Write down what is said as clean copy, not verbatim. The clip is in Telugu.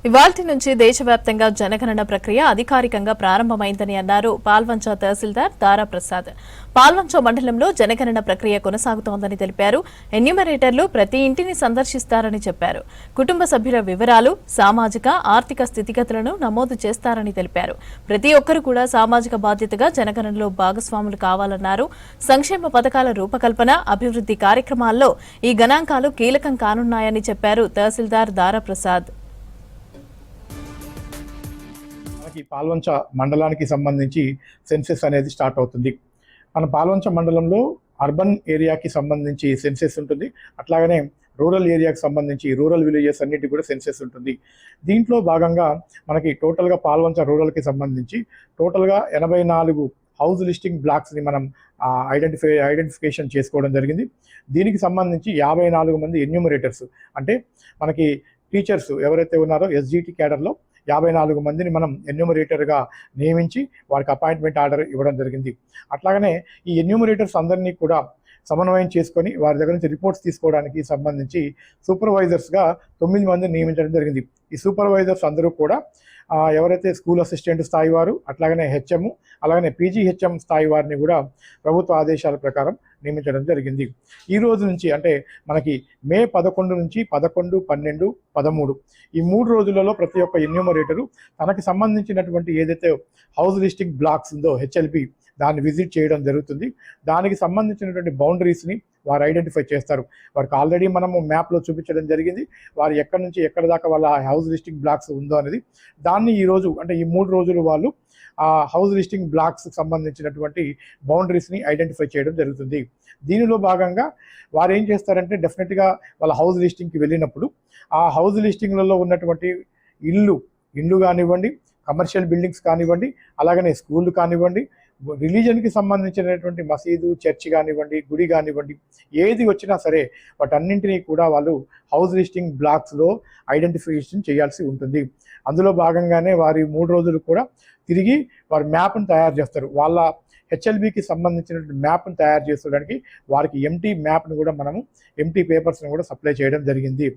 ఇవాల్టి నుంచి దేశవ్యాప్తంగా జనగణన ప్రక్రియ అధికారికంగా ప్రారంభమైందని అన్నారు పాల్వంచ తహసీల్దార్ దారా ప్రసాద్. పాల్వంచ మండలంలో జనగణన ప్రక్రియ కొనసాగుతోందని తెలిపారు. ఎన్యూమరేటర్లు ప్రతి ఇంటిని సందర్శిస్తారని చెప్పారు. కుటుంబ సభ్యుల వివరాలు, సామాజిక, ఆర్థిక స్థితిగతులను నమోదు చేస్తారని తెలిపారు. ప్రతి ఒక్కరూ కూడా సామాజిక బాధ్యతగా జనగణనలో భాగస్వాములు కావాలన్నారు. సంక్షేమ పథకాల రూపకల్పన, అభివృద్ధి కార్యక్రమాల్లో ఈ గణాంకాలు కీలకం కానున్నాయని చెప్పారు తహసీల్దార్ దారా ప్రసాద్. పాల్వంచ మండలానికి సంబంధించి సెన్సెస్ అనేది స్టార్ట్ అవుతుంది. మన పాల్వంచ మండలంలో అర్బన్ ఏరియాకి సంబంధించి సెన్సెస్ ఉంటుంది. అట్లాగనే రూరల్ ఏరియాకి సంబంధించి రూరల్ విలేజెస్ అన్నిటి కూడా సెన్సెస్ ఉంటుంది. దీంట్లో భాగంగా మనకి టోటల్గా పాల్వంచ రూరల్కి సంబంధించి టోటల్గా 84 హౌస్ లిస్టింగ్ బ్లాక్స్ని మనం ఐడెంటిఫికేషన్ చేసుకోవడం జరిగింది. దీనికి సంబంధించి 54 మంది ఎన్యూమరేటర్స్, అంటే మనకి టీచర్స్ ఎవరైతే ఉన్నారో ఎస్జిటి క్యాడర్లో 54 మందిని మనం ఎన్యూమరేటర్గా నియమించి వారికి అపాయింట్మెంట్ ఆర్డర్ ఇవ్వడం జరిగింది. అట్లాగనే ఈ ఎన్యూమరేటర్స్ అందరినీ కూడా సమన్వయం చేసుకొని వారి దగ్గర నుంచి రిపోర్ట్స్ తీసుకోవడానికి సంబంధించి సూపర్వైజర్స్గా 9 మందిని నియమించడం జరిగింది. ఈ సూపర్వైజర్స్ అందరూ కూడా ఎవరైతే స్కూల్ అసిస్టెంట్ స్థాయి వారు, అట్లాగనే హెచ్ఎం, అలాగనే పీజీహెచ్ఎం స్థాయి వారిని కూడా ప్రభుత్వ ఆదేశాల ప్రకారం నియమించడం జరిగింది. ఈ రోజు నుంచి అంటే మనకి మే 11 నుంచి 11, 12, 13 ఈ 3 రోజులలో ప్రతి ఒక్క ఎన్యూమరేటరు తనకి సంబంధించినటువంటి ఏదైతే హౌస్ లిస్టింగ్ బ్లాక్స్ ఉందో హెచ్ఎల్పి దాన్ని విజిట్ చేయడం జరుగుతుంది. దానికి సంబంధించినటువంటి బౌండరీస్ని వారు ఐడెంటిఫై చేస్తారు. వారికి ఆల్రెడీ మనము మ్యాప్లో చూపించడం జరిగింది, వారు ఎక్కడి నుంచి ఎక్కడి దాకా వాళ్ళ హౌస్ లిస్టింగ్ బ్లాక్స్ ఉందో అనేది. దాన్ని ఈరోజు అంటే ఈ 3 రోజులు వాళ్ళు ఆ హౌస్ లిస్టింగ్ బ్లాక్స్ సంబంధించినటువంటి బౌండరీస్ని ఐడెంటిఫై చేయడం జరుగుతుంది. దీనిలో భాగంగా వారు ఏం చేస్తారంటే డెఫినెట్గా వాళ్ళ హౌస్ లిస్టింగ్కి వెళ్ళినప్పుడు ఆ హౌస్ లిస్టింగ్లలో ఉన్నటువంటి ఇల్లు కానివ్వండి, కమర్షియల్ బిల్డింగ్స్ కానివ్వండి, అలాగనే స్కూళ్ళు కానివ్వండి, రిలీజన్కి సంబంధించినటువంటి మసీదు, చర్చి కానివ్వండి, గుడి కానివ్వండి, ఏది వచ్చినా సరే వాటన్నింటినీ కూడా వాళ్ళు హౌస్ లిస్టింగ్ బ్లాక్స్లో ఐడెంటిఫికేషన్ చేయాల్సి ఉంటుంది. అందులో భాగంగానే వారి 3 రోజులు కూడా తిరిగి వారి మ్యాప్ను తయారు చేస్తారు. వాళ్ళ హెచ్ఎల్బికి సంబంధించినటువంటి మ్యాప్ను తయారు చేసుకోవడానికి వారికి ఎంటీ మ్యాప్ను కూడా మనము ఎంటీ పేపర్స్ని కూడా సప్లై చేయడం జరిగింది.